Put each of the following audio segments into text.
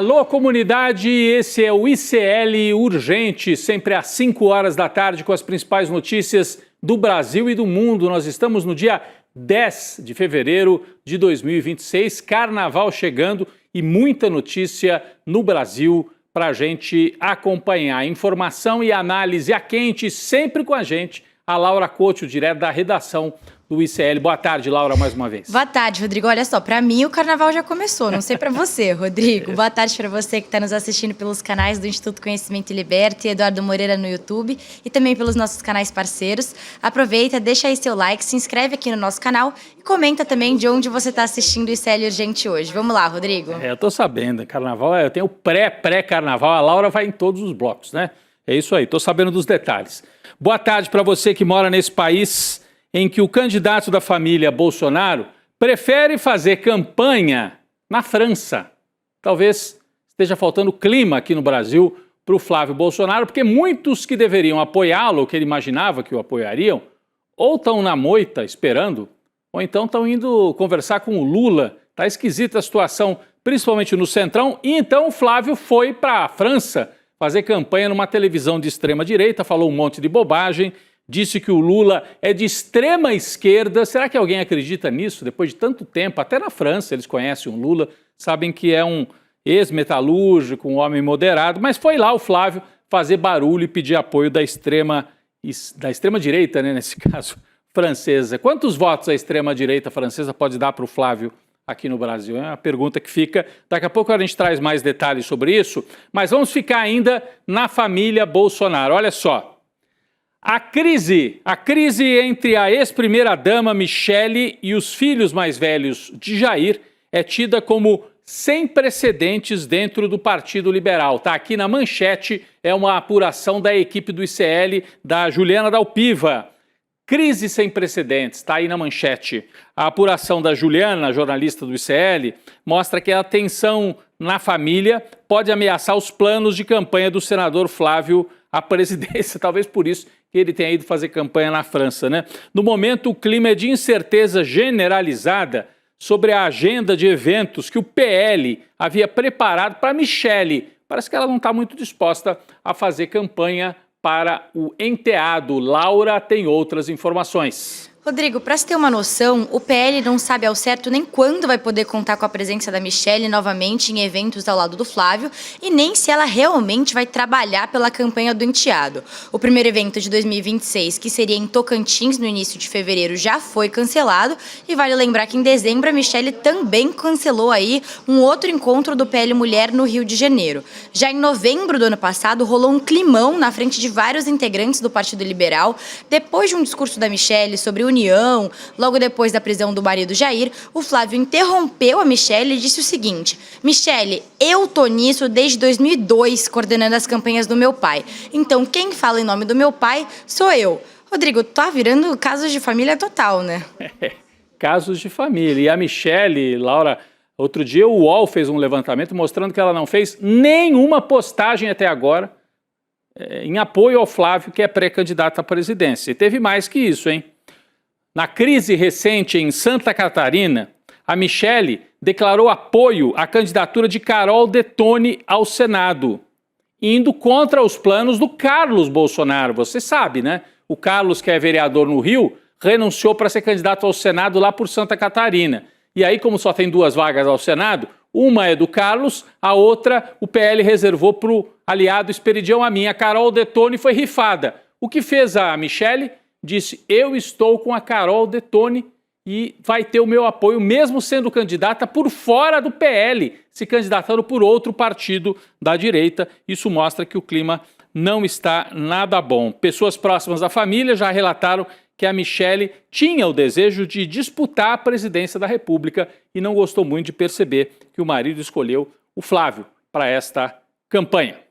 Alô, comunidade, esse é o ICL Urgente, sempre às 5 horas da tarde com as principais notícias do Brasil e do mundo. Nós estamos no dia 10 de fevereiro de 2026, carnaval chegando e muita notícia no Brasil para a gente acompanhar. Informação e análise a quente, sempre com a gente, a Laura Couto, direto da redação do ICL. Boa tarde, Laura, mais uma vez. Boa tarde, Rodrigo. Olha só, para mim o carnaval já começou, não sei para você, Rodrigo. Boa tarde para você que está nos assistindo pelos canais do Instituto Conhecimento e Liberta e Eduardo Moreira no YouTube e também pelos nossos canais parceiros. Aproveita, deixa aí seu like, se inscreve aqui no nosso canal e comenta também de onde você está assistindo o ICL Urgente hoje. Vamos lá, Rodrigo. Eu tô sabendo, carnaval, eu tenho pré-carnaval, a Laura vai em todos os blocos, né? É isso aí, tô sabendo dos detalhes. Boa tarde para você que mora nesse país em que o candidato da família Bolsonaro prefere fazer campanha na França. Talvez esteja faltando clima aqui no Brasil para o Flávio Bolsonaro, porque muitos que deveriam apoiá-lo, que ele imaginava que o apoiariam, ou estão na moita esperando, ou então estão indo conversar com o Lula. Está esquisita a situação, principalmente no Centrão, e então o Flávio foi para a França fazer campanha numa televisão de extrema-direita, falou um monte de bobagem, disse que o Lula é de extrema esquerda. Será que alguém acredita nisso? Depois de tanto tempo, até na França eles conhecem o Lula, sabem que é um ex-metalúrgico, um homem moderado, mas foi lá o Flávio fazer barulho e pedir apoio da extrema-direita, né, nesse caso, francesa. Quantos votos a extrema-direita francesa pode dar para o Flávio aqui no Brasil? É uma pergunta que fica. Daqui a pouco a gente traz mais detalhes sobre isso, mas vamos ficar ainda na família Bolsonaro. Olha só. A crise entre a ex-primeira-dama Michele e os filhos mais velhos de Jair é tida como sem precedentes dentro do Partido Liberal. Está aqui na manchete, é uma apuração da equipe do ICL, da Juliana Dalpiva. Crise sem precedentes, está aí na manchete. A apuração da Juliana, jornalista do ICL, mostra que a tensão na família pode ameaçar os planos de campanha do senador Flávio à presidência, talvez por isso que ele tenha ido fazer campanha na França, né? No momento, o clima é de incerteza generalizada sobre a agenda de eventos que o PL havia preparado para Michele. Parece que ela não está muito disposta a fazer campanha para o enteado. Laura tem outras informações. Rodrigo, para se ter uma noção, o PL não sabe ao certo nem quando vai poder contar com a presença da Michele novamente em eventos ao lado do Flávio e nem se ela realmente vai trabalhar pela campanha do enteado. O primeiro evento de 2026, que seria em Tocantins no início de fevereiro, já foi cancelado e vale lembrar que em dezembro a Michele também cancelou aí um outro encontro do PL Mulher no Rio de Janeiro. Já em novembro do ano passado rolou um climão na frente de vários integrantes do Partido Liberal depois de um discurso da Michele sobre união, logo depois da prisão do marido Jair, o Flávio interrompeu a Michele e disse o seguinte: Michele, eu tô nisso desde 2002, coordenando as campanhas do meu pai. Então, quem fala em nome do meu pai sou eu. Rodrigo, tá virando casos de família total, né? Casos de família. E a Michele, Laura, outro dia o UOL fez um levantamento mostrando que ela não fez nenhuma postagem até agora em apoio ao Flávio, que é pré-candidato à presidência. E teve mais que isso, hein? Na crise recente em Santa Catarina, a Michele declarou apoio à candidatura de Carol Detoni ao Senado, indo contra os planos do Carlos Bolsonaro. Você sabe, né? O Carlos, que é vereador no Rio, renunciou para ser candidato ao Senado lá por Santa Catarina. E aí, como só tem 2 vagas ao Senado, uma é do Carlos, a outra o PL reservou para o aliado Esperidião Amin. A Carol Detoni foi rifada. O que fez a Michele? Disse, eu estou com a Carol Detoni e vai ter o meu apoio, mesmo sendo candidata por fora do PL, se candidatando por outro partido da direita. Isso mostra que o clima não está nada bom. Pessoas próximas à família já relataram que a Michele tinha o desejo de disputar a presidência da República e não gostou muito de perceber que o marido escolheu o Flávio para esta campanha.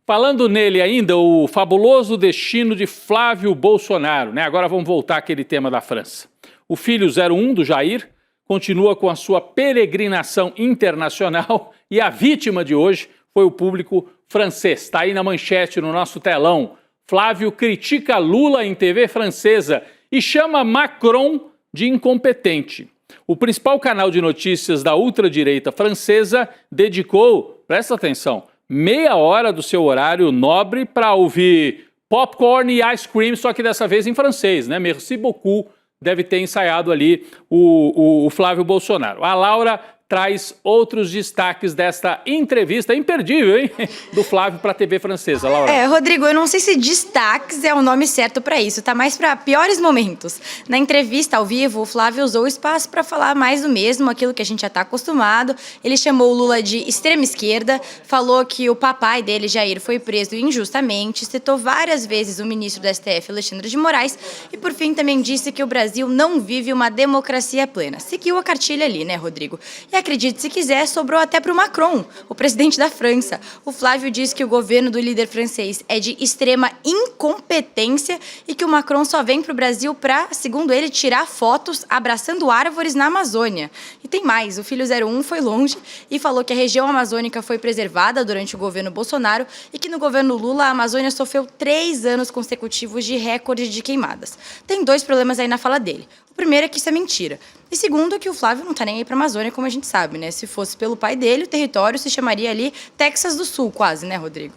Falando nele ainda, o fabuloso destino de Flávio Bolsonaro, né? Agora vamos voltar àquele tema da França. O filho 01 do Jair continua com a sua peregrinação internacional e a vítima de hoje foi o público francês. Está aí na manchete, no nosso telão. Flávio critica Lula em TV francesa e chama Macron de incompetente. O principal canal de notícias da ultradireita francesa dedicou, presta atenção, meia hora do seu horário nobre para ouvir popcorn e ice cream, só que dessa vez em francês, né? Merci beaucoup, deve ter ensaiado ali o Flávio Bolsonaro. A Laura traz outros destaques desta entrevista imperdível, hein, do Flávio para a TV francesa. Laura. Rodrigo, eu não sei se destaques é o nome certo para isso, tá mais para piores momentos. Na entrevista ao vivo, o Flávio usou o espaço para falar mais do mesmo, aquilo que a gente já está acostumado. Ele chamou o Lula de extrema esquerda, falou que o papai dele, Jair, foi preso injustamente, citou várias vezes o ministro do STF, Alexandre de Moraes, e por fim também disse que o Brasil não vive uma democracia plena. Seguiu a cartilha ali, né, Rodrigo? E acredite se quiser, sobrou até para o Macron, o presidente da França. O Flávio diz que o governo do líder francês é de extrema incompetência e que o Macron só vem para o Brasil para, segundo ele, tirar fotos abraçando árvores na Amazônia. E tem mais, o filho 01 foi longe e falou que a região amazônica foi preservada durante o governo Bolsonaro e que no governo Lula a Amazônia sofreu 3 anos consecutivos de recorde de queimadas. Tem 2 problemas aí na fala dele. O primeiro é que isso é mentira. E segundo, que o Flávio não tá nem aí pra Amazônia, como a gente sabe, né? Se fosse pelo pai dele, o território se chamaria ali Texas do Sul, quase, né, Rodrigo?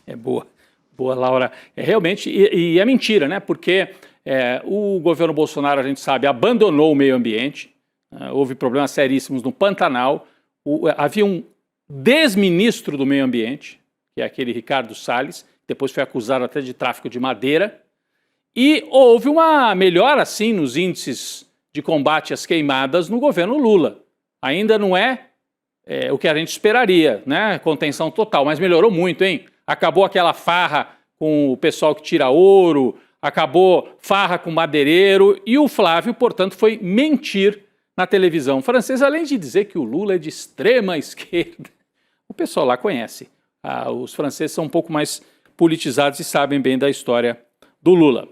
É boa. Boa, Laura. Realmente, e é mentira, né? Porque o governo Bolsonaro, a gente sabe, abandonou o meio ambiente, houve problemas seríssimos no Pantanal, havia um desministro do meio ambiente, que é aquele Ricardo Salles, depois foi acusado até de tráfico de madeira, e houve uma melhora, sim, nos índices de combate às queimadas no governo Lula. Ainda não é o que a gente esperaria, né? Contenção total, mas melhorou muito, hein? Acabou aquela farra com o pessoal que tira ouro, acabou farra com madeireiro, e o Flávio, portanto, foi mentir na televisão francesa, além de dizer que o Lula é de extrema esquerda. O pessoal lá conhece. Os franceses são um pouco mais politizados e sabem bem da história do Lula.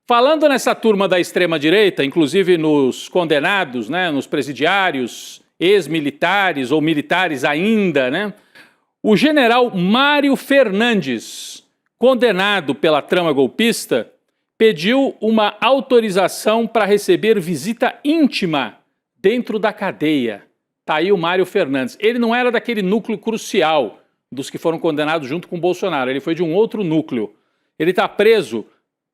Falando nessa turma da extrema-direita, inclusive nos condenados, né, nos presidiários, ex-militares ou militares ainda, né, o general Mário Fernandes, condenado pela trama golpista, pediu uma autorização para receber visita íntima dentro da cadeia. Está aí o Mário Fernandes. Ele não era daquele núcleo crucial dos que foram condenados junto com o Bolsonaro, ele foi de um outro núcleo. Ele está preso,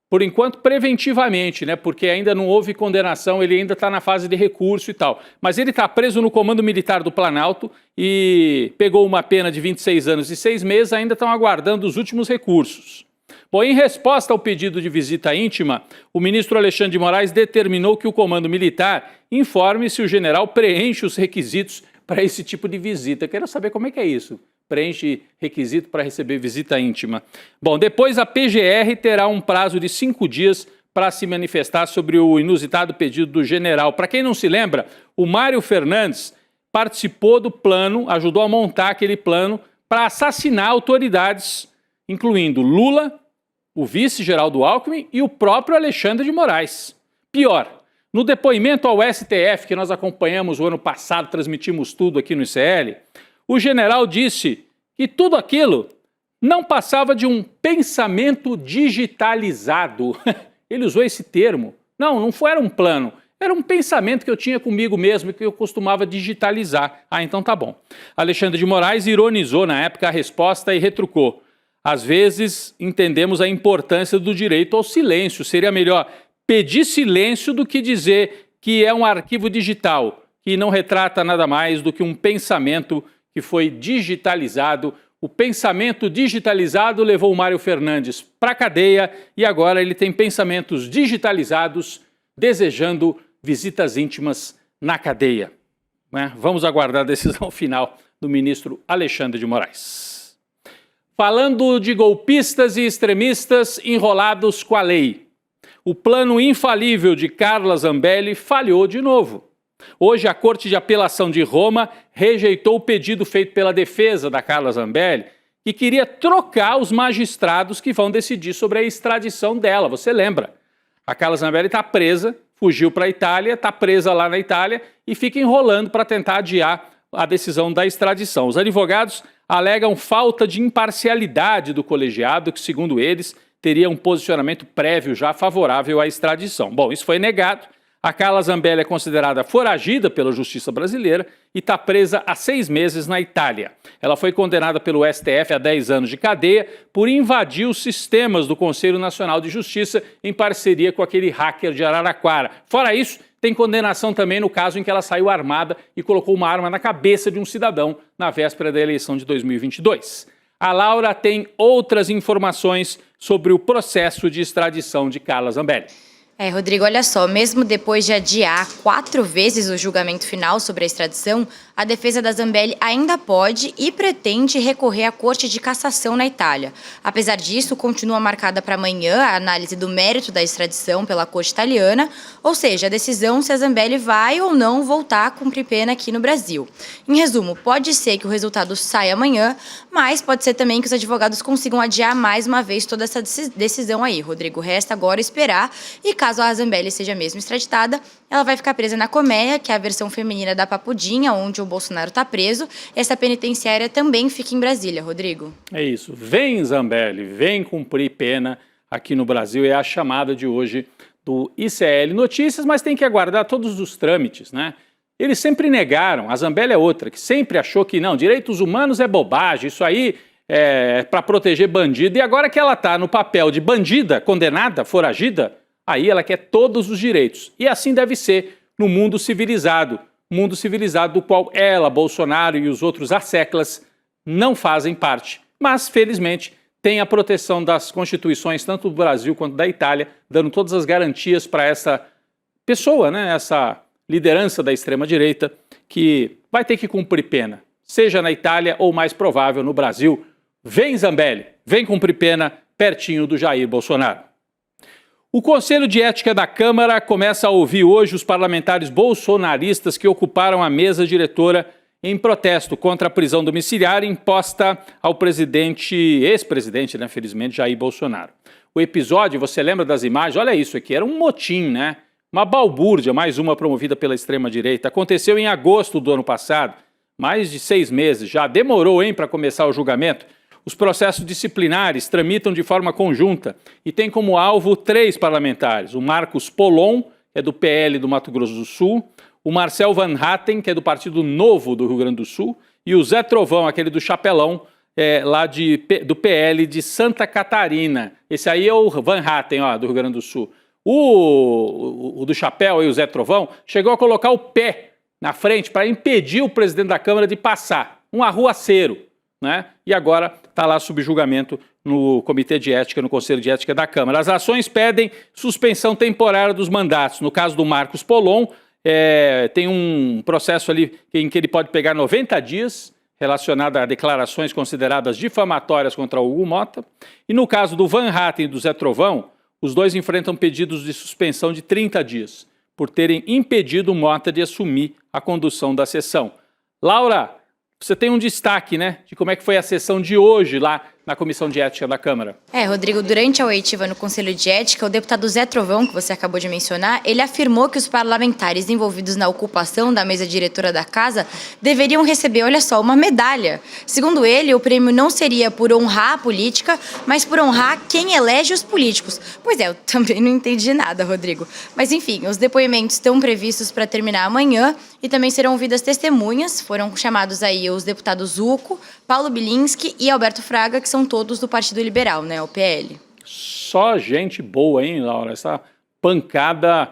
por enquanto, preventivamente, né? Porque ainda não houve condenação, ele ainda está na fase de recurso e tal. Mas ele está preso no Comando Militar do Planalto e pegou uma pena de 26 anos e 6 meses, ainda estão aguardando os últimos recursos. Bom, em resposta ao pedido de visita íntima, o ministro Alexandre de Moraes determinou que o Comando Militar informe se o general preenche os requisitos para esse tipo de visita. Quero saber como é que é isso. Preenche requisito para receber visita íntima. Bom, depois a PGR terá um prazo de 5 dias para se manifestar sobre o inusitado pedido do general. Para quem não se lembra, o Mário Fernandes participou do plano, ajudou a montar aquele plano para assassinar autoridades, incluindo Lula, o vice Geraldo Alckmin e o próprio Alexandre de Moraes. Pior, no depoimento ao STF, que nós acompanhamos o ano passado, transmitimos tudo aqui no ICL, o general disse que tudo aquilo não passava de um pensamento digitalizado. Ele usou esse termo. Não era um plano, era um pensamento que eu tinha comigo mesmo, que eu costumava digitalizar. Então tá bom. Alexandre de Moraes ironizou na época a resposta e retrucou. Às vezes entendemos a importância do direito ao silêncio. Seria melhor pedir silêncio do que dizer que é um arquivo digital, que não retrata nada mais do que um pensamento que foi digitalizado. O pensamento digitalizado levou o Mário Fernandes para a cadeia e agora ele tem pensamentos digitalizados desejando visitas íntimas na cadeia. Vamos aguardar a decisão final do ministro Alexandre de Moraes. Falando de golpistas e extremistas enrolados com a lei, o plano infalível de Carla Zambelli falhou de novo. Hoje, a Corte de Apelação de Roma rejeitou o pedido feito pela defesa da Carla Zambelli, que queria trocar os magistrados que vão decidir sobre a extradição dela. Você lembra? A Carla Zambelli está presa, fugiu para a Itália, está presa lá na Itália e fica enrolando para tentar adiar a decisão da extradição. Os advogados alegam falta de imparcialidade do colegiado, que, segundo eles, teria um posicionamento prévio já favorável à extradição. Bom, isso foi negado. A Carla Zambelli é considerada foragida pela justiça brasileira e está presa há 6 meses na Itália. Ela foi condenada pelo STF a 10 anos de cadeia por invadir os sistemas do Conselho Nacional de Justiça em parceria com aquele hacker de Araraquara. Fora isso, tem condenação também no caso em que ela saiu armada e colocou uma arma na cabeça de um cidadão na véspera da eleição de 2022. A Laura tem outras informações sobre o processo de extradição de Carla Zambelli. Rodrigo, olha só, mesmo depois de adiar 4 vezes o julgamento final sobre a extradição, a defesa da Zambelli ainda pode e pretende recorrer à Corte de Cassação na Itália. Apesar disso, continua marcada para amanhã a análise do mérito da extradição pela Corte italiana, ou seja, a decisão se a Zambelli vai ou não voltar a cumprir pena aqui no Brasil. Em resumo, pode ser que o resultado saia amanhã, mas pode ser também que os advogados consigam adiar mais uma vez toda essa decisão aí. Rodrigo, resta agora esperar e caso a Zambelli seja mesmo extraditada, ela vai ficar presa na Colmeia, que é a versão feminina da Papudinha, onde o Bolsonaro está preso. Essa penitenciária também fica em Brasília, Rodrigo. É isso. Vem, Zambelli, vem cumprir pena aqui no Brasil. É a chamada de hoje do ICL Notícias, mas tem que aguardar todos os trâmites, né? Eles sempre negaram, a Zambelli é outra, que sempre achou que não, direitos humanos é bobagem, isso aí é para proteger bandido. E agora que ela está no papel de bandida, condenada, foragida, aí ela quer todos os direitos. E assim deve ser no mundo civilizado do qual ela, Bolsonaro e os outros asseclas não fazem parte. Mas, felizmente, tem a proteção das constituições, tanto do Brasil quanto da Itália, dando todas as garantias para essa pessoa, né, essa liderança da extrema-direita, que vai ter que cumprir pena, seja na Itália ou, mais provável, no Brasil. Vem, Zambelli, vem cumprir pena pertinho do Jair Bolsonaro. O Conselho de Ética da Câmara começa a ouvir hoje os parlamentares bolsonaristas que ocuparam a mesa diretora em protesto contra a prisão domiciliar imposta ao ex-presidente, né, felizmente, Jair Bolsonaro. O episódio, você lembra das imagens? Olha isso aqui, era um motim, né? Uma balbúrdia, mais uma promovida pela extrema-direita. Aconteceu em agosto do ano passado, mais de 6 meses. Já demorou, hein, para começar o julgamento? Os processos disciplinares tramitam de forma conjunta e tem como alvo 3 parlamentares. O Marcos Polon, que é do PL do Mato Grosso do Sul, o Marcel Van Hatten, que é do Partido Novo do Rio Grande do Sul, e o Zé Trovão, aquele do Chapelão, lá do PL de Santa Catarina. Esse aí é o Van Hatten, ó, do Rio Grande do Sul. O do Chapéu e o Zé Trovão chegou a colocar o pé na frente para impedir o presidente da Câmara de passar. Um arruaceiro, né? E agora está lá sob julgamento no Comitê de Ética, no Conselho de Ética da Câmara. As ações pedem suspensão temporária dos mandatos. No caso do Marcos Polon, tem um processo ali em que ele pode pegar 90 dias relacionado a declarações consideradas difamatórias contra o Hugo Mota. E no caso do Van Hatten e do Zé Trovão, os dois enfrentam pedidos de suspensão de 30 dias, por terem impedido o Mota de assumir a condução da sessão. Laura, você tem um destaque, né, de como é que foi a sessão de hoje lá na Comissão de Ética da Câmara. Rodrigo, durante a oitiva no Conselho de Ética, o deputado Zé Trovão, que você acabou de mencionar, ele afirmou que os parlamentares envolvidos na ocupação da mesa diretora da casa deveriam receber, olha só, uma medalha. Segundo ele, o prêmio não seria por honrar a política, mas por honrar quem elege os políticos. Pois é, eu também não entendi nada, Rodrigo. Mas enfim, os depoimentos estão previstos para terminar amanhã e também serão ouvidas testemunhas. Foram chamados aí os deputados Zucco, Paulo Bilinski e Alberto Fraga, que são todos do Partido Liberal, né, o PL. Só gente boa, hein, Laura? Essa pancada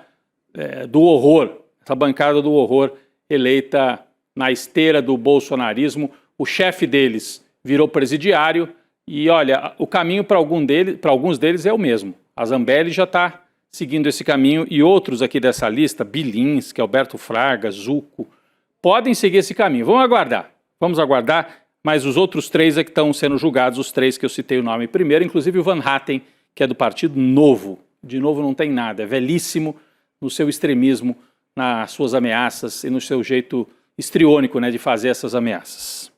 do horror, essa bancada do horror eleita na esteira do bolsonarismo. O chefe deles virou presidiário e, olha, o caminho para alguns deles é o mesmo. A Zambelli já está seguindo esse caminho e outros aqui dessa lista, Bilinski, Alberto Fraga, Zucco, podem seguir esse caminho. Vamos aguardar. Mas os outros 3 é que estão sendo julgados, os 3 que eu citei o nome primeiro, inclusive o Van Hatten, que é do Partido Novo. De novo não tem nada, é velhíssimo no seu extremismo, nas suas ameaças e no seu jeito histriônico, né, de fazer essas ameaças.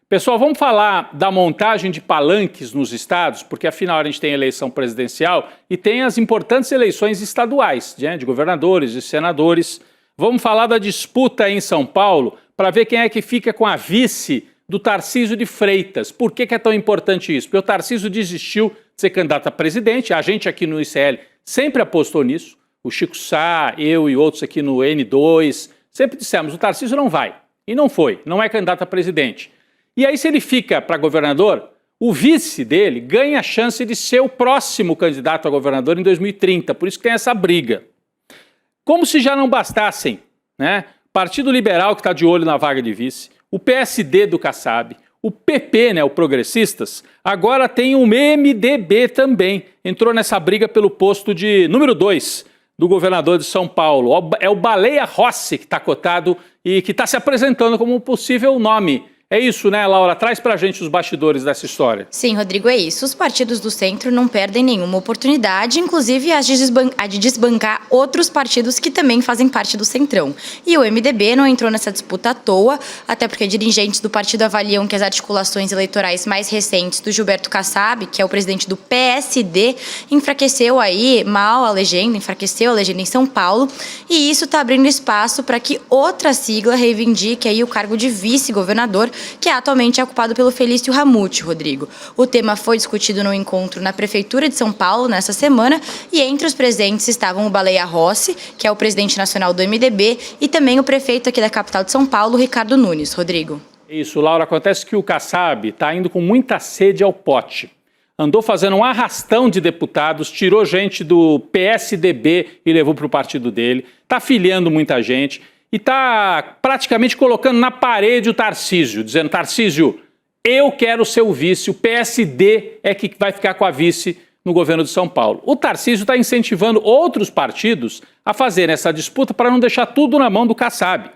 Pessoal, vamos falar da montagem de palanques nos estados, porque afinal a gente tem eleição presidencial e tem as importantes eleições estaduais, né, de governadores, de senadores. Vamos falar da disputa em São Paulo para ver quem é que fica com a vice do Tarcísio de Freitas. Por que é tão importante isso? Porque o Tarcísio desistiu de ser candidato a presidente, a gente aqui no ICL sempre apostou nisso. o Chico Sá, eu e outros aqui no N2, sempre dissemos, o Tarcísio não vai. E não foi, não é candidato a presidente. E aí se ele fica para governador, o vice dele ganha a chance de ser o próximo candidato a governador em 2030, por isso que tem essa briga. Como se já não bastassem, né? Partido Liberal que está de olho na vaga de vice, o PSD do Kassab, o PP, né, o Progressistas, agora tem um MDB também, entrou nessa briga pelo posto de número 2 do governador de São Paulo. É o Baleia Rossi que está cotado e que está se apresentando como um possível nome. É isso, né, Laura? Traz pra gente os bastidores dessa história. Sim, Rodrigo, é isso. Os partidos do centro não perdem nenhuma oportunidade, inclusive a de desbancar outros partidos que também fazem parte do centrão. E o MDB não entrou nessa disputa à toa, até porque dirigentes do partido avaliam que as articulações eleitorais mais recentes do Gilberto Kassab, que é o presidente do PSD, enfraqueceu a legenda em São Paulo, e isso está abrindo espaço para que outra sigla reivindique aí o cargo de vice-governador, que atualmente é ocupado pelo Felício Ramute, Rodrigo. O tema foi discutido no encontro na Prefeitura de São Paulo nessa semana e entre os presentes estavam o Baleia Rossi, que é o presidente nacional do MDB, e também o prefeito aqui da capital de São Paulo, Ricardo Nunes. Rodrigo. Isso, Laura, acontece que o Kassab está indo com muita sede ao pote. Andou fazendo um arrastão de deputados, tirou gente do PSDB e levou para o partido dele, está filiando muita gente e está praticamente colocando na parede o Tarcísio, dizendo, Tarcísio, eu quero ser o vice, o PSD é que vai ficar com a vice no governo de São Paulo. O Tarcísio está incentivando outros partidos a fazerem essa disputa para não deixar tudo na mão do Kassab.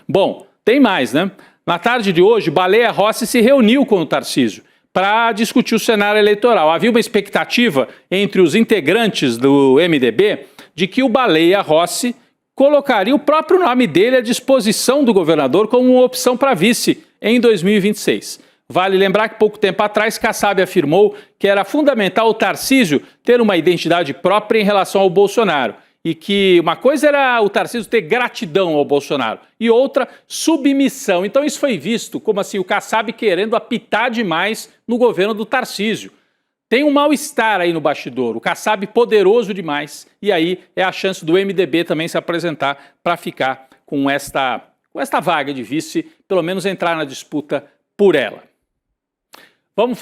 Bom, tem mais, né? Na tarde de hoje, Baleia Rossi se reuniu com o Tarcísio para discutir o cenário eleitoral. Havia uma expectativa entre os integrantes do MDB de que o Baleia Rossi colocaria o próprio nome dele à disposição do governador como uma opção para vice em 2026. Vale lembrar que pouco tempo atrás, Kassab afirmou que era fundamental o Tarcísio ter uma identidade própria em relação ao Bolsonaro e que uma coisa era o Tarcísio ter gratidão ao Bolsonaro e outra, submissão. Então isso foi visto como assim o Kassab querendo apitar demais no governo do Tarcísio. Tem um mal-estar aí no bastidor, o Kassab poderoso demais, e aí é a chance do MDB também se apresentar para ficar com esta vaga de vice, pelo menos entrar na disputa por ela. Vamos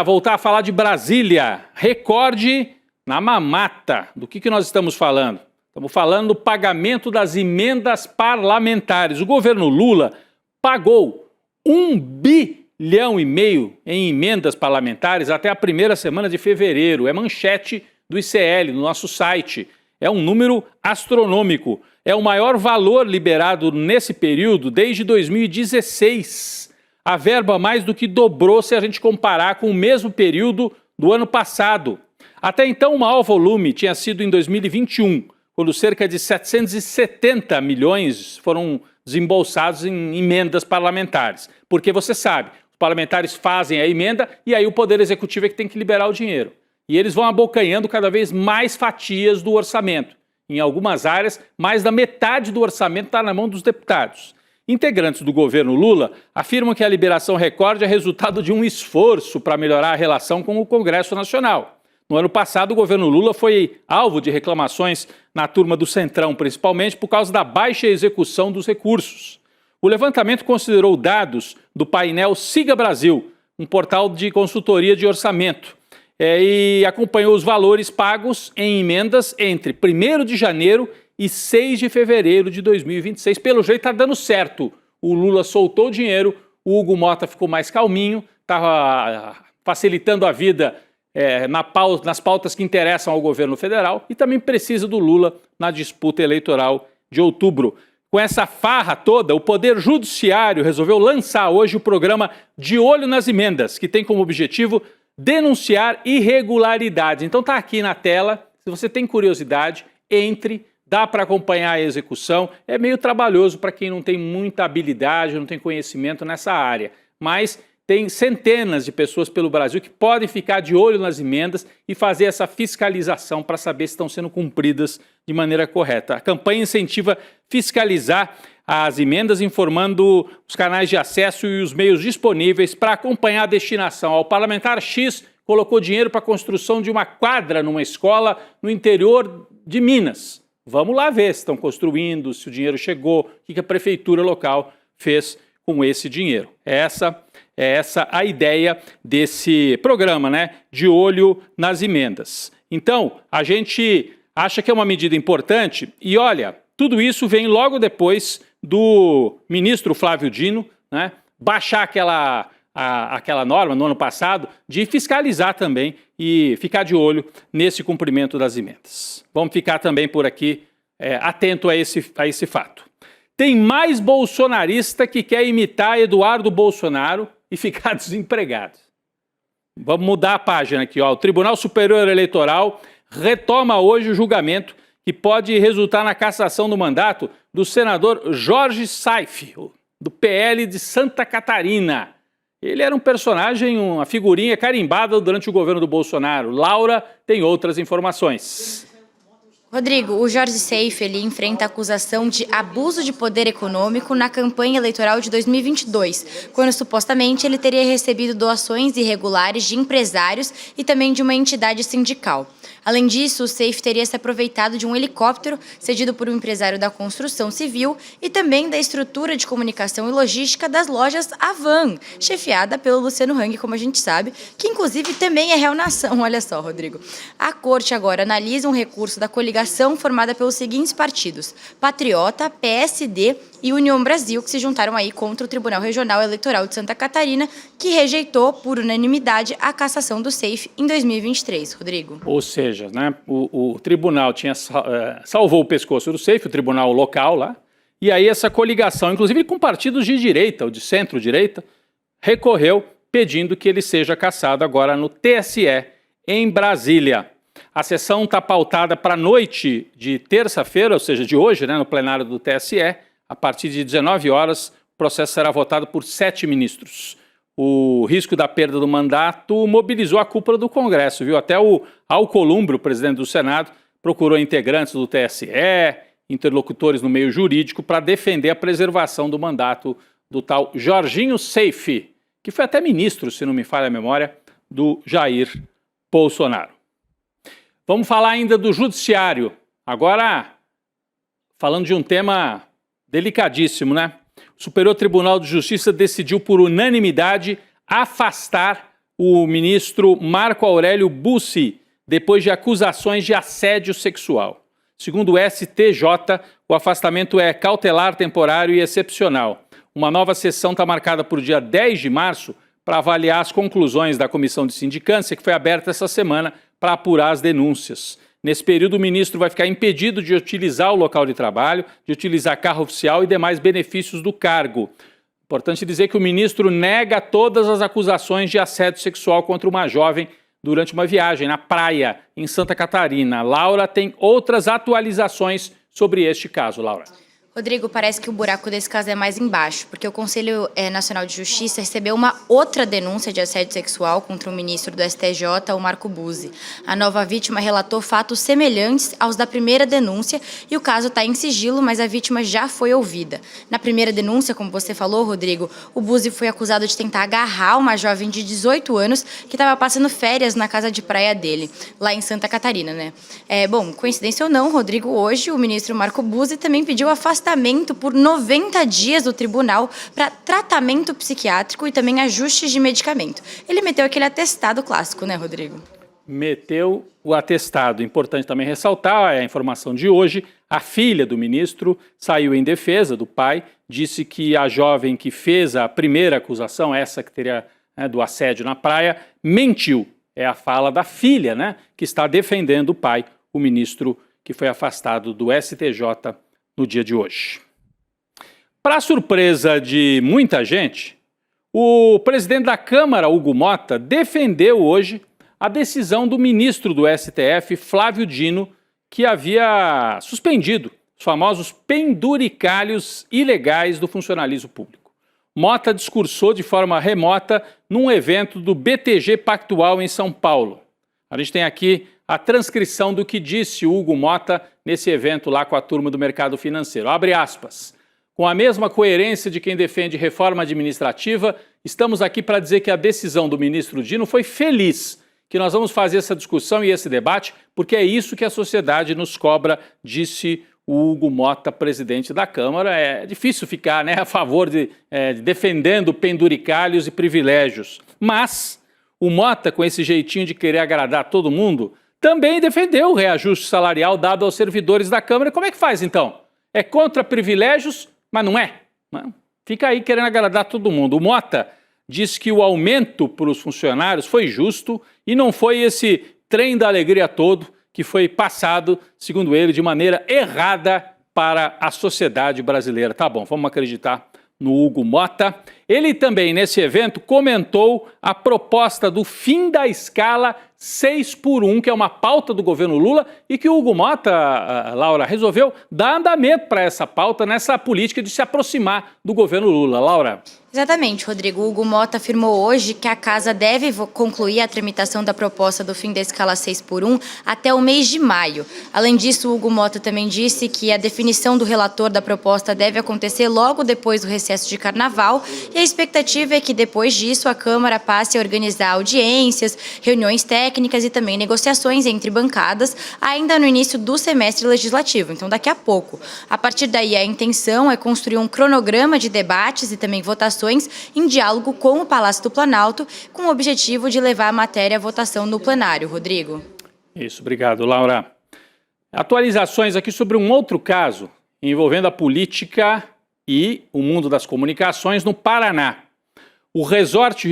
voltar a falar de Brasília, recorde na mamata. Do que nós estamos falando? Estamos falando do pagamento das emendas parlamentares. O governo Lula pagou 1,5 bilhão em emendas parlamentares até a primeira semana de fevereiro. É manchete do ICL, no nosso site. É um número astronômico. É o maior valor liberado nesse período desde 2016. A verba mais do que dobrou se a gente comparar com o mesmo período do ano passado. Até então, o maior volume tinha sido em 2021, quando cerca de 770 milhões foram desembolsados em emendas parlamentares. Porque você sabe, os parlamentares fazem a emenda e aí o Poder Executivo é que tem que liberar o dinheiro. E eles vão abocanhando cada vez mais fatias do orçamento. Em algumas áreas, mais da metade do orçamento está na mão dos deputados. Integrantes do governo Lula afirmam que a liberação recorde é resultado de um esforço para melhorar a relação com o Congresso Nacional. No ano passado, o governo Lula foi alvo de reclamações na turma do Centrão, principalmente por causa da baixa execução dos recursos. O levantamento considerou dados do painel Siga Brasil, um portal de consultoria de orçamento, e acompanhou os valores pagos em emendas entre 1º de janeiro e 6 de fevereiro de 2026. Pelo jeito está dando certo. O Lula soltou o dinheiro, o Hugo Mota ficou mais calminho, estava facilitando a vida nas pautas que interessam ao governo federal e também precisa do Lula na disputa eleitoral de outubro. Com essa farra toda, o Poder Judiciário resolveu lançar hoje o programa De Olho nas Emendas, que tem como objetivo denunciar irregularidades. Então está aqui na tela, se você tem curiosidade, entre, dá para acompanhar a execução. É meio trabalhoso para quem não tem muita habilidade, não tem conhecimento nessa área, mas tem centenas de pessoas pelo Brasil que podem ficar de olho nas emendas e fazer essa fiscalização para saber se estão sendo cumpridas de maneira correta. A campanha incentiva fiscalizar as emendas, informando os canais de acesso e os meios disponíveis para acompanhar a destinação. O parlamentar X colocou dinheiro para a construção de uma quadra numa escola no interior de Minas. Vamos lá ver se estão construindo, se o dinheiro chegou, o que a prefeitura local fez com esse dinheiro. É essa a ideia desse programa, né? De olho nas emendas. Então, a gente acha que é uma medida importante e, olha, tudo isso vem logo depois do ministro Flávio Dino, né, baixar aquela norma no ano passado de fiscalizar também e ficar de olho nesse cumprimento das emendas. Vamos ficar também por aqui atento a esse fato. Tem mais bolsonarista que quer imitar Eduardo Bolsonaro e ficar desempregado. Vamos mudar a página aqui, ó. O Tribunal Superior Eleitoral retoma hoje o julgamento que pode resultar na cassação do mandato do senador Jorge Saif, do PL de Santa Catarina. Ele era um personagem, uma figurinha carimbada durante o governo do Bolsonaro. Laura tem outras informações. Rodrigo, o Jorge Saif ele enfrenta acusação de abuso de poder econômico na campanha eleitoral de 2022, quando supostamente ele teria recebido doações irregulares de empresários e também de uma entidade sindical. Além disso, o Saif teria se aproveitado de um helicóptero cedido por um empresário da construção civil e também da estrutura de comunicação e logística das lojas Avan, chefiada pelo Luciano Hang, como a gente sabe, que inclusive também é réu na ação. Olha só, Rodrigo. A corte agora analisa um recurso da coligação formada pelos seguintes partidos: Patriota, PSD e União Brasil, que se juntaram aí contra o Tribunal Regional Eleitoral de Santa Catarina, que rejeitou por unanimidade a cassação do Saif em 2023. Rodrigo. Ou seja, né, o tribunal salvou o pescoço do Saif, o tribunal local lá, e aí essa coligação, inclusive com partidos de direita ou de centro-direita, recorreu pedindo que ele seja cassado agora no TSE, em Brasília. A sessão está pautada para a noite de terça-feira, ou seja, de hoje, né, no plenário do TSE. A partir de 19 horas, o processo será votado por 7 ministros. O risco da perda do mandato mobilizou a cúpula do Congresso, viu? Até o Alcolumbre, o presidente do Senado, procurou integrantes do TSE, interlocutores no meio jurídico, para defender a preservação do mandato do tal Jorginho Saif, que foi até ministro, se não me falha a memória, do Jair Bolsonaro. Vamos falar ainda do judiciário. Agora, falando de um tema delicadíssimo, né? O Superior Tribunal de Justiça decidiu por unanimidade afastar o ministro Marco Aurélio Bussi depois de acusações de assédio sexual. Segundo o STJ, o afastamento é cautelar, temporário e excepcional. Uma nova sessão está marcada para o dia 10 de março para avaliar as conclusões da comissão de sindicância que foi aberta essa semana para apurar as denúncias. Nesse período, o ministro vai ficar impedido de utilizar o local de trabalho, de utilizar carro oficial e demais benefícios do cargo. Importante dizer que o ministro nega todas as acusações de assédio sexual contra uma jovem durante uma viagem na praia, em Santa Catarina. Laura tem outras atualizações sobre este caso, Laura. Rodrigo, parece que o buraco desse caso é mais embaixo, porque o Conselho Nacional de Justiça recebeu uma outra denúncia de assédio sexual contra o ministro do STJ, o Marco Bussi. A nova vítima relatou fatos semelhantes aos da primeira denúncia e o caso está em sigilo, mas a vítima já foi ouvida. Na primeira denúncia, como você falou, Rodrigo, o Bussi foi acusado de tentar agarrar uma jovem de 18 anos que estava passando férias na casa de praia dele, lá em Santa Catarina, né? Bom, coincidência ou não, Rodrigo, hoje o ministro Marco Bussi também pediu afastamento por 90 dias do tribunal para tratamento psiquiátrico e também ajustes de medicamento. Ele meteu aquele atestado clássico, né, Rodrigo? Meteu o atestado. Importante também ressaltar a informação de hoje. A filha do ministro saiu em defesa do pai, disse que a jovem que fez a primeira acusação, essa que teria do assédio na praia, mentiu. É a fala da filha, né, que está defendendo o pai, o ministro que foi afastado do STJ no dia de hoje. Para surpresa de muita gente, o presidente da Câmara, Hugo Motta, defendeu hoje a decisão do ministro do STF, Flávio Dino, que havia suspendido os famosos penduricalhos ilegais do funcionalismo público. Motta discursou de forma remota num evento do BTG Pactual em São Paulo. A gente tem aqui a transcrição do que disse Hugo Motta nesse evento lá com a turma do mercado financeiro. Abre aspas. Com a mesma coerência de quem defende reforma administrativa, estamos aqui para dizer que a decisão do ministro Dino foi feliz que nós vamos fazer essa discussão e esse debate, porque é isso que a sociedade nos cobra, disse o Hugo Mota, presidente da Câmara. É difícil ficar, né, a favor de defendendo penduricalhos e privilégios. Mas o Mota, com esse jeitinho de querer agradar todo mundo, também defendeu o reajuste salarial dado aos servidores da Câmara. Como é que faz, então? É contra privilégios, mas não é. Não. Fica aí querendo agradar todo mundo. O Mota diz que o aumento para os funcionários foi justo e não foi esse trem da alegria todo que foi passado, segundo ele, de maneira errada para a sociedade brasileira. Tá bom, vamos acreditar no Hugo Mota. Ele também, nesse evento, comentou a proposta do fim da escala 6x1, que é uma pauta do governo Lula, e que o Hugo Mota, Laura, resolveu dar andamento para essa pauta, nessa política de se aproximar do governo Lula. Laura? Exatamente, Rodrigo. O Hugo Mota afirmou hoje que a Casa deve concluir a tramitação da proposta do fim da escala 6x1 até o mês de maio. Além disso, o Hugo Mota também disse que a definição do relator da proposta deve acontecer logo depois do recesso de carnaval, e a expectativa é que depois disso a Câmara passe a organizar audiências, reuniões técnicas e também negociações entre bancadas ainda no início do semestre legislativo, então daqui a pouco. A partir daí, a intenção é construir um cronograma de debates e também votações em diálogo com o Palácio do Planalto, com o objetivo de levar a matéria à votação no plenário. Rodrigo. Isso, obrigado, Laura. Atualizações aqui sobre um outro caso envolvendo a política e o mundo das comunicações no Paraná. O resort,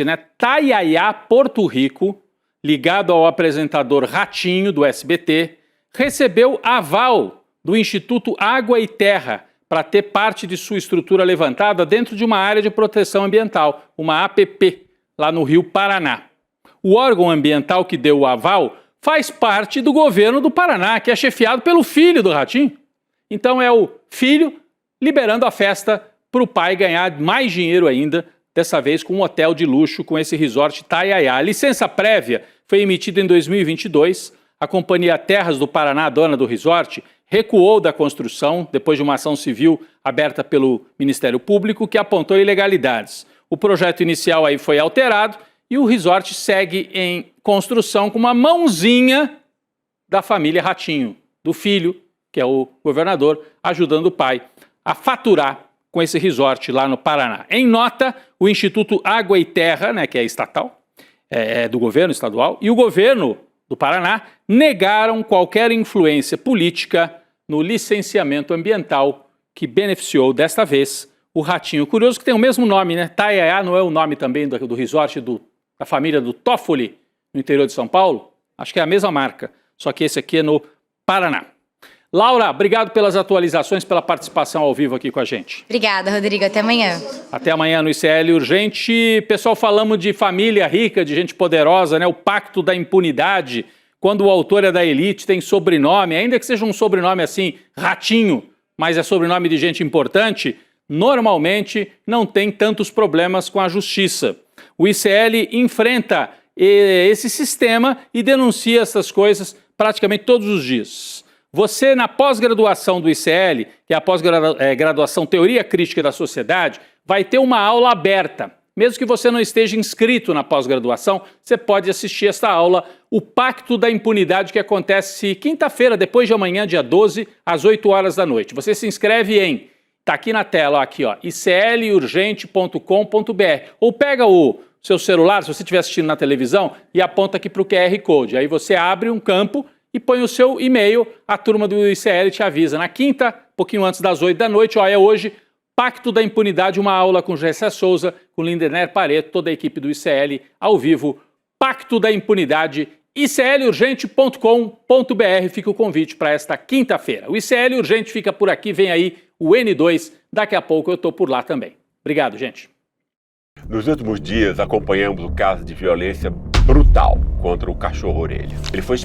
né, Taiaiá, Porto Rico, ligado ao apresentador Ratinho, do SBT, recebeu aval do Instituto Água e Terra para ter parte de sua estrutura levantada dentro de uma área de proteção ambiental, uma APP, lá no Rio Paraná. O órgão ambiental que deu o aval faz parte do governo do Paraná, que é chefiado pelo filho do Ratinho. Então é o filho liberando a festa para o pai ganhar mais dinheiro ainda, dessa vez com um hotel de luxo com esse resort Taiaiá. A licença prévia foi emitida em 2022. A Companhia Terras do Paraná, dona do resort, recuou da construção depois de uma ação civil aberta pelo Ministério Público que apontou ilegalidades. O projeto inicial aí foi alterado e o resort segue em construção com uma mãozinha da família Ratinho, do filho, que é o governador, ajudando o pai a faturar com esse resort lá no Paraná. Em nota, o Instituto Água e Terra, né, que é estatal, é do governo estadual, e o governo do Paraná negaram qualquer influência política no licenciamento ambiental que beneficiou, desta vez, o Ratinho. Curioso que tem o mesmo nome, né? Taiaiá não é o nome também do resort da família do Toffoli, no interior de São Paulo? Acho que é a mesma marca, só que esse aqui é no Paraná. Laura, obrigado pelas atualizações, pela participação ao vivo aqui com a gente. Obrigada, Rodrigo. Até amanhã. Até amanhã no ICL Urgente. Pessoal, falamos de família rica, de gente poderosa, né? O pacto da impunidade, quando o autor é da elite, tem sobrenome, ainda que seja um sobrenome assim, Ratinho, mas é sobrenome de gente importante, normalmente não tem tantos problemas com a justiça. O ICL enfrenta esse sistema e denuncia essas coisas praticamente todos os dias. Você, na pós-graduação do ICL, que é a pós-graduação Teoria Crítica da Sociedade, vai ter uma aula aberta. Mesmo que você não esteja inscrito na pós-graduação, você pode assistir esta aula, o Pacto da Impunidade, que acontece quinta-feira, depois de amanhã, dia 12, às 8 horas da noite. Você se inscreve em, tá aqui na tela, ó, aqui, ó, iclurgente.com.br, ou pega o seu celular, se você estiver assistindo na televisão, e aponta aqui para o QR Code. Aí você abre um campo e põe o seu e-mail, a turma do ICL te avisa. Na quinta, pouquinho antes das 8 da noite, ó, é hoje, Pacto da Impunidade, uma aula com Gessé Souza, com Lindener Pareto, toda a equipe do ICL, ao vivo. Pacto da Impunidade, iclurgente.com.br, fica o convite para esta quinta-feira. O ICL Urgente fica por aqui, vem aí o N2, daqui a pouco eu estou por lá também. Obrigado, gente. Nos últimos dias, acompanhamos o caso de violência brutal contra o cachorro orelha. Ele foi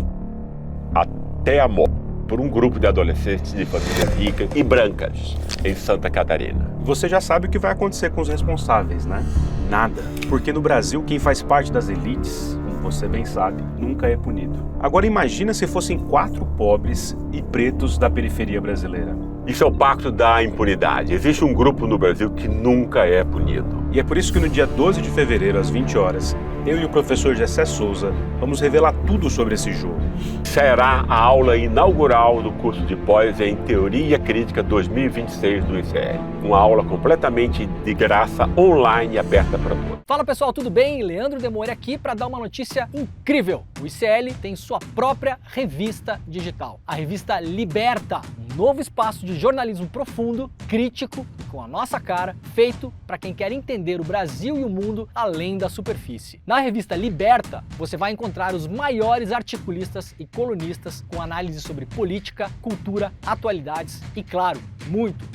até a morte por um grupo de adolescentes de famílias ricas e brancas em Santa Catarina. Você já sabe o que vai acontecer com os responsáveis, né? Nada. Porque no Brasil, quem faz parte das elites, como você bem sabe, nunca é punido. Agora imagina se fossem 4 pobres e pretos da periferia brasileira. Isso é o Pacto da Impunidade. Existe um grupo no Brasil que nunca é punido. E é por isso que no dia 12 de fevereiro, às 20 horas, Eu e o professor Gessé Souza vamos revelar tudo sobre esse jogo. Será a aula inaugural do curso de pós em Teoria Crítica 2026 do ICL. Uma aula completamente de graça, online e aberta para todos. Fala pessoal, tudo bem? Leandro Demore aqui para dar uma notícia incrível. O ICL tem sua própria revista digital, a revista Liberta, um novo espaço de jornalismo profundo, crítico, com a nossa cara, feito para quem quer entender o Brasil e o mundo além da superfície. Na revista Liberta, você vai encontrar os maiores articulistas e colunistas com análise sobre política, cultura, atualidades e, claro, muito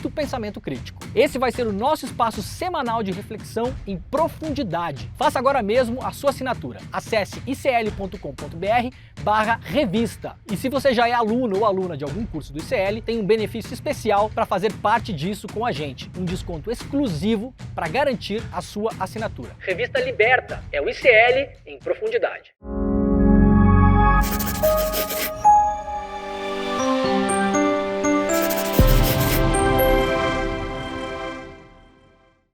pensamento crítico. Esse vai ser o nosso espaço semanal de reflexão em profundidade. Faça agora mesmo a sua assinatura. Acesse icl.com.br/revista. E se você já é aluno ou aluna de algum curso do ICL, tem um benefício especial para fazer parte disso com a gente. Um desconto exclusivo para garantir a sua assinatura. Revista Liberta é o ICL em profundidade.